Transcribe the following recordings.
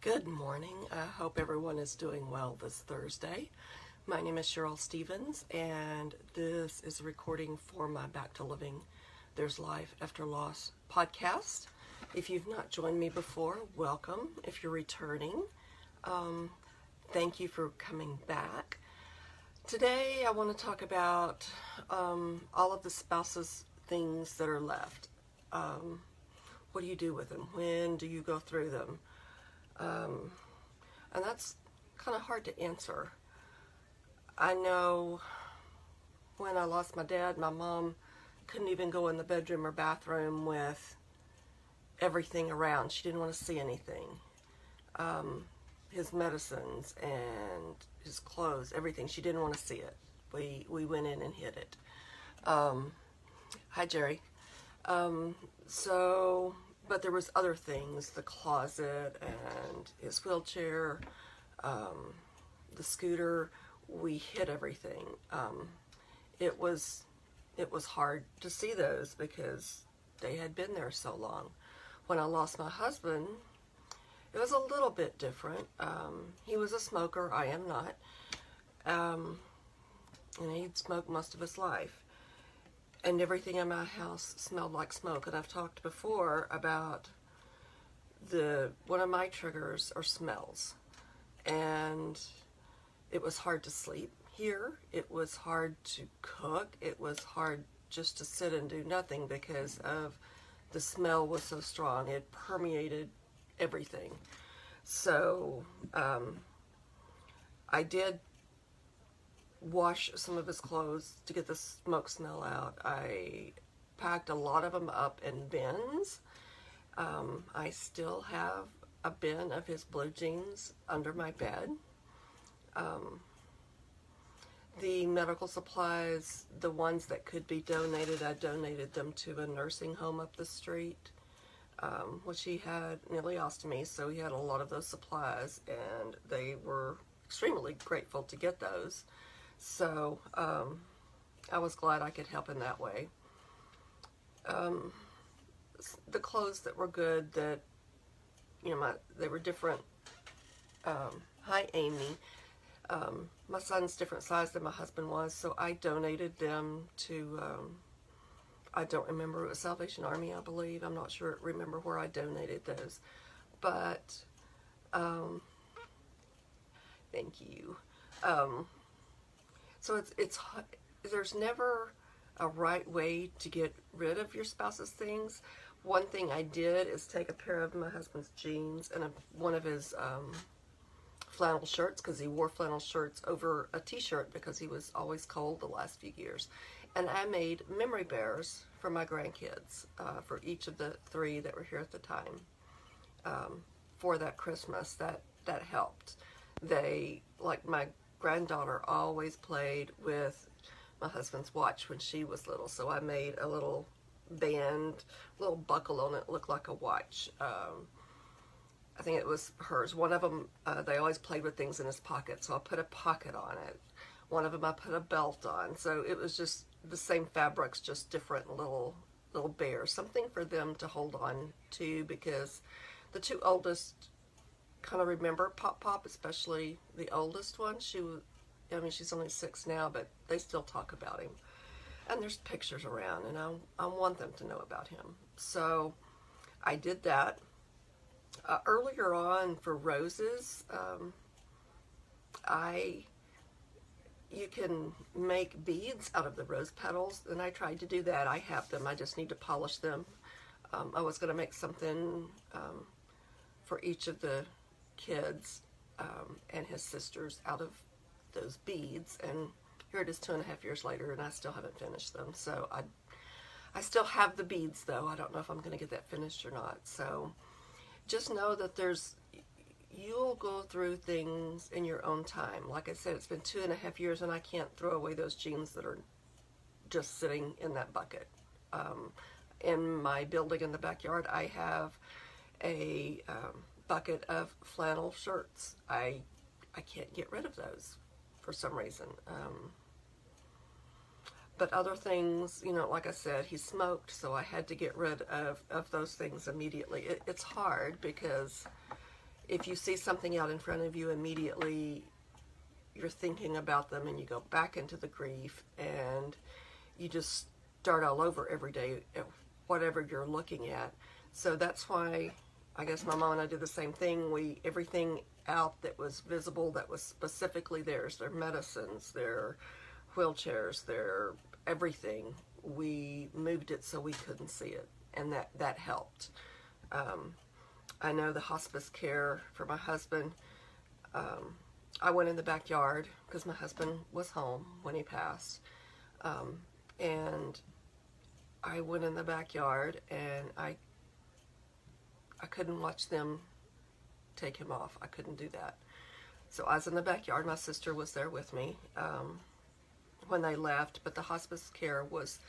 Good morning. I hope everyone is doing well this Thursday. My name is Cheryl Stevens, and this is a recording for my Back to Living There's Life After Loss podcast. If you've not joined me before, welcome. If you're returning, thank you for coming back. Today I want to talk about all of the spouses' things that are left. What do you do with them? When do you go through them? And that's kind of hard to answer. I know when I lost my dad, my mom couldn't even go in the bedroom or bathroom with everything around. She didn't want to see anything. His medicines and his clothes, everything. She didn't want to see it. We went in and hid it. Hi, Jerry. But there was other things, the closet and his wheelchair, the scooter. We hid everything. It was hard to see those because they had been there so long. When I lost my husband, it was a little bit different. He was a smoker. I am not. And he'd smoked most of his life. And everything in my house smelled like smoke. And I've talked before about one of my triggers are smells. And it was hard to sleep here. It was hard to cook. It was hard just to sit and do nothing because of the smell was so strong. It permeated everything. So I did wash some of his clothes to get the smoke smell out. I packed a lot of them up in bins. I still have a bin of his blue jeans under my bed. The medical supplies, the ones that could be donated, I donated them to a nursing home up the street, which he had an ileostomy, so he had a lot of those supplies, and they were extremely grateful to get those. So I was glad I could help in that way. The clothes that were good, that they were different. Hi, Amy. My son's different size than my husband was, so I donated them to. I don't remember, it was Salvation Army, I believe. I'm not sure. Remember where I donated those, but thank you. So it's there's never a right way to get rid of your spouse's things. One thing I did is take a pair of my husband's jeans and one of his flannel shirts, because he wore flannel shirts over a t-shirt because he was always cold the last few years. And I made memory bears for my grandkids, for each of the three that were here at the time, for that Christmas. That helped. They, like my granddaughter, always played with my husband's watch when she was little, so I made a little band, little buckle on it, looked like a watch. I think it was hers. One of them, they always played with things in his pocket, so I put a pocket on it. One of them I put a belt on, so it was just the same fabrics, just different little bears, something for them to hold on to, because the two oldest kind of remember Pop, especially the oldest one. She's only 6 now, but they still talk about him. And there's pictures around, and I want them to know about him. So I did that. Earlier on for roses, you can make beads out of the rose petals, and I tried to do that. I have them. I just need to polish them. I was going to make something for each of the kids and his sisters out of those beads, and here it is 2.5 years later, and I still haven't finished them. So I still have the beads, though. I don't know if I'm going to get that finished or not. So just know that you'll go through things in your own time. Like I said, it's been 2.5 years, and I can't throw away those jeans that are just sitting in that bucket. In my building in the backyard, I have a bucket of flannel shirts. I can't get rid of those for some reason. But other things, like I said, he smoked, so I had to get rid of those things immediately. It's hard because if you see something out in front of you, immediately you're thinking about them and you go back into the grief and you just start all over every day at whatever you're looking at. So that's why I guess my mom and I did the same thing. Everything out that was visible, that was specifically theirs, their medicines, their wheelchairs, their everything, we moved it so we couldn't see it, and that helped. I know the hospice care for my husband, I went in the backyard because my husband was home when he passed, and I went in the backyard and I couldn't watch them take him off. I couldn't do that. So I was in the backyard. My sister was there with me when they left, but the hospice care was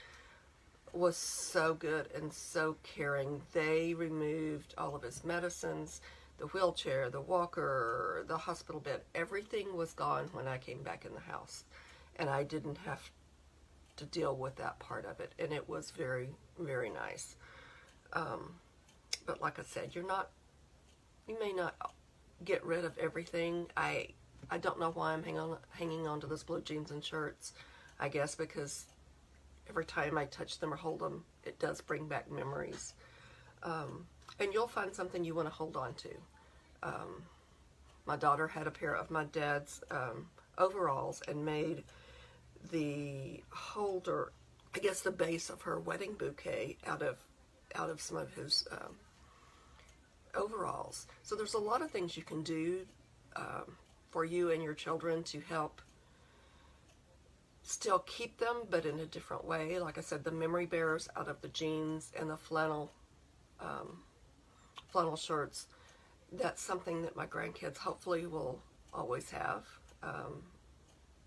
so good and so caring. They removed all of his medicines, the wheelchair, the walker, the hospital bed. Everything was gone when I came back in the house, and I didn't have to deal with that part of it, and it was very, very nice. But like I said, you may not get rid of everything. I don't know why I'm hanging on to those blue jeans and shirts. I guess because every time I touch them or hold them, it does bring back memories. And you'll find something you want to hold on to. My daughter had a pair of my dad's overalls and made the holder, I guess the base of her wedding bouquet out of some of his overalls. So there's a lot of things you can do for you and your children to help still keep them, but in a different way. Like I said, the memory bearers out of the jeans and the flannel shirts, that's something that my grandkids hopefully will always have.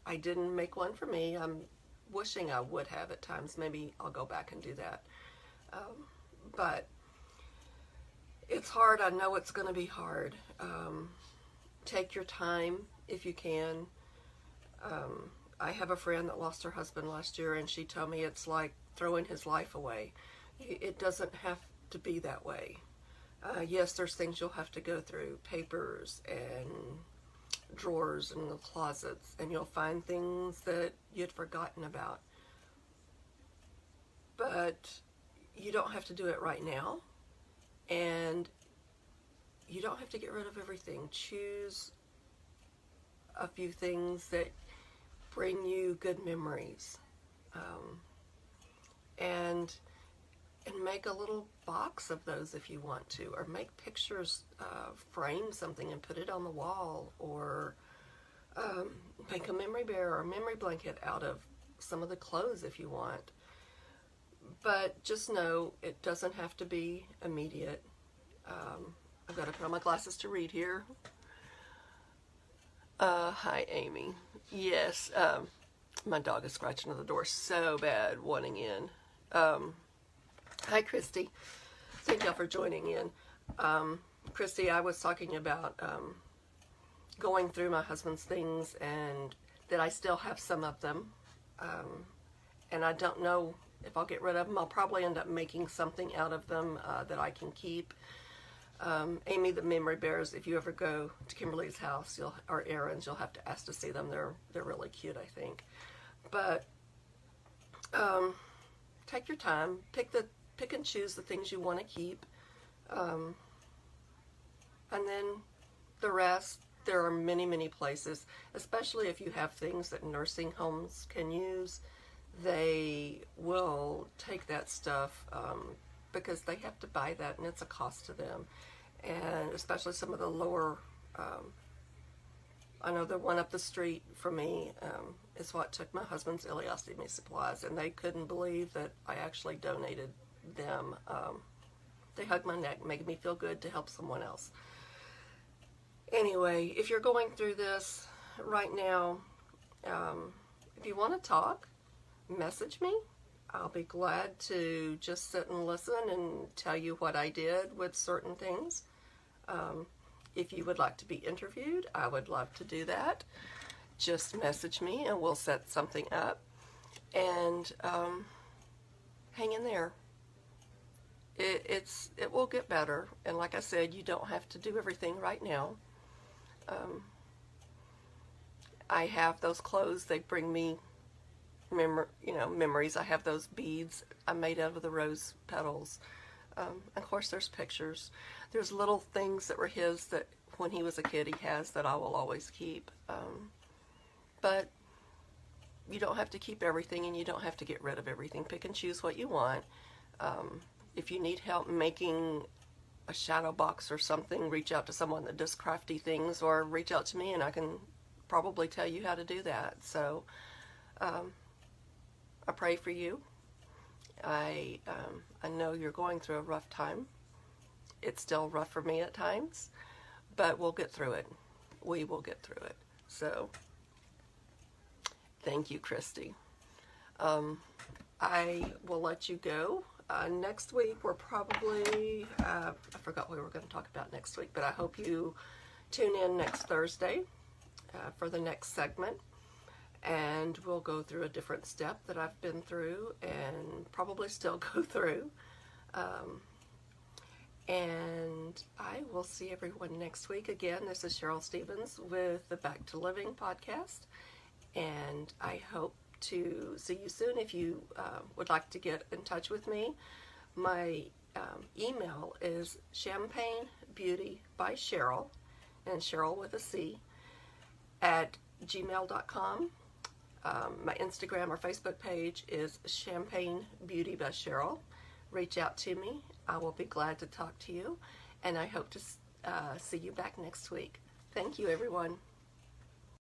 I didn't make one for me. I'm wishing I would have at times. Maybe I'll go back and do that. But it's hard. I know it's going to be hard. Take your time if you can. I have a friend that lost her husband last year, and she told me it's like throwing his life away. It doesn't have to be that way. Yes, there's things you'll have to go through, papers and drawers and the closets, and you'll find things that you'd forgotten about. But you don't have to do it right now, and you don't have to get rid of everything. Choose a few things that bring you good memories, and make a little box of those if you want to, or make pictures, frame something and put it on the wall, or make a memory bear or a memory blanket out of some of the clothes if you want. But just know it doesn't have to be immediate. I've got to put on my glasses to read here. Hi, Amy. Yes, my dog is scratching at the door so bad, wanting in. Hi, Christy. Thank y'all for joining in. Christy, I was talking about going through my husband's things, and that I still have some of them. And I don't know if I'll get rid of them. I'll probably end up making something out of them that I can keep. Amy, the memory bears, if you ever go to Kimberly's house or Erin's, you'll have to ask to see them. They're really cute, I think. But take your time. Pick and choose the things you want to keep. And then the rest, there are many, many places, especially if you have things that nursing homes can use. They will take that stuff because they have to buy that, and it's a cost to them. And especially some of the lower, I know the one up the street from me is what took my husband's ileostomy supplies, and they couldn't believe that I actually donated them. They hugged my neck, making me feel good to help someone else. Anyway, if you're going through this right now, if you want to talk, message me. I'll be glad to just sit and listen and tell you what I did with certain things. If you would like to be interviewed, I would love to do that. Just message me and we'll set something up. And hang in there. it will get better. And like I said, you don't have to do everything right now. I have those clothes. They bring me memories. I have those beads I made out of the rose petals. Of course, there's pictures. There's little things that were his that when he was a kid he has that I will always keep. But you don't have to keep everything, and you don't have to get rid of everything. Pick and choose what you want. If you need help making a shadow box or something, reach out to someone that does crafty things, or reach out to me and I can probably tell you how to do that. So I pray for you. I know you're going through a rough time. It's still rough for me at times, but we'll get through it. We will get through it. So thank you, Christy. I will let you go. Next week, we're probably, I forgot what we were going to talk about next week, but I hope you tune in next Thursday for the next segment. And we'll go through a different step that I've been through and probably still go through. And I will see everyone next week. Again, this is Cheryl Stevens with the Back to Living podcast. And I hope to see you soon. If you would like to get in touch with me, my email is champagnebeautybycheryl, and Cheryl with a C, at gmail.com. My Instagram or Facebook page is Champagne Beauty by Cheryl. Reach out to me. I will be glad to talk to you, and I hope to see you back next week. Thank you, everyone.